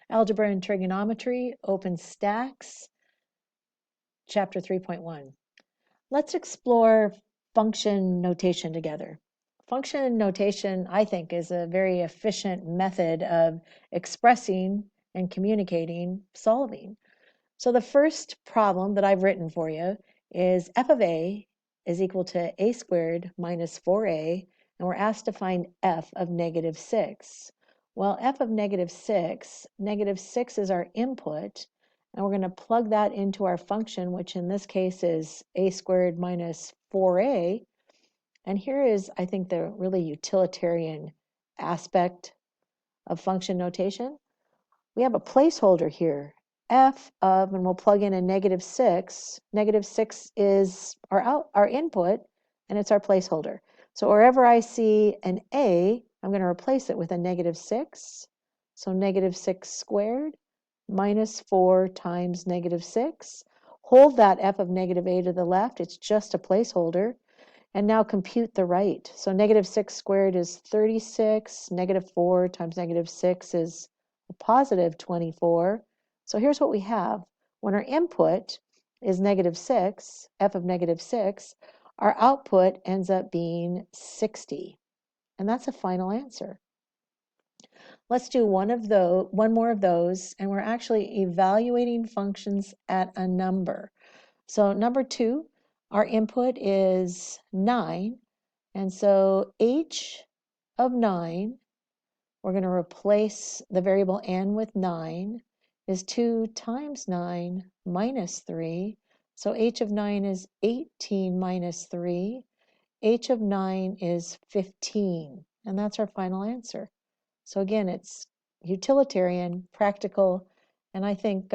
Algebra and Trigonometry, Open Stacks, Chapter 3.1. Let's explore function notation together. Function notation, I think, is a very efficient method of expressing and communicating solving. So the first problem that I've written for you is f of a is equal to a squared minus 4a, and we're asked to find f of negative 6. Well, f of negative 6 is our input, and we're going to plug that into our function, which in this case is a squared minus 4a. And here is, I think, the really utilitarian aspect of function notation. We have a placeholder here, f of, and we'll plug in a negative 6. Negative 6 is our input, and it's our placeholder. So wherever I see an a, I'm going to replace it with a negative 6. So negative 6 squared minus 4 times negative 6. Hold that f of negative a to the left. It's just a placeholder. And now compute the right. So negative 6 squared is 36. Negative 4 times negative 6 is a positive 24. So here's what we have. When our input is negative 6, f of negative 6, our output ends up being 60. And that's a final answer. Let's do one more of those, and we're actually evaluating functions at a number. So number 2, our input is 9, and so h of 9, we're going to replace the variable n with 9, is 2 times 9 minus 3. So h of 9 is 18 minus 3. H of 9 is 15, and that's our final answer. So again, it's utilitarian, practical, and I think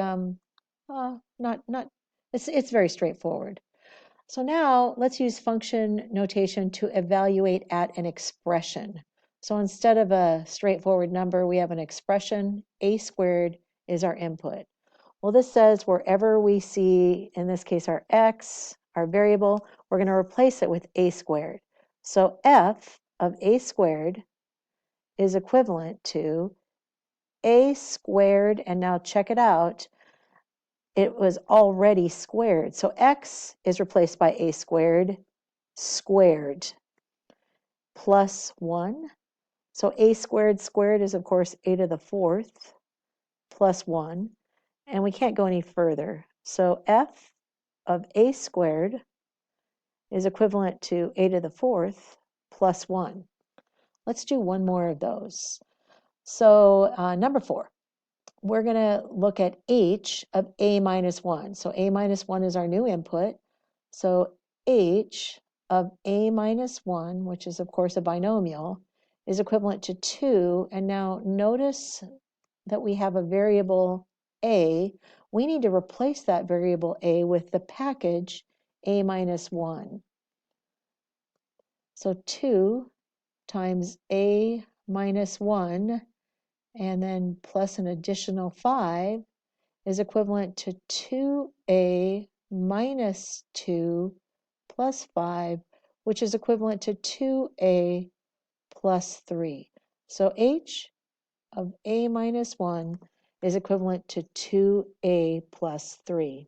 it's very straightforward. So now let's use function notation to evaluate at an expression. So instead of a straightforward number, we have an expression. A squared is our input. Well, this says wherever we see, in this case, our x, our variable, we're going to replace it with a squared. So f of a squared is equivalent to a squared, and now check it out, it was already squared. So x is replaced by a squared, squared, plus 1. So a squared squared is, of course, a to the 4th, plus 1. And we can't go any further. So f of a squared is equivalent to a to the 4th, plus 1. Let's do one more of those. So number 4. We're going to look at h of a minus 1. So a minus 1 is our new input. So h of a minus 1, which is, of course, a binomial, is equivalent to 2. And now notice that we have a variable a. We need to replace that variable a with the package a minus 1. So 2 times a minus 1, and then plus an additional 5, is equivalent to 2a minus 2 plus 5, which is equivalent to 2a plus 3. So h of a minus 1 is equivalent to 2a plus 3.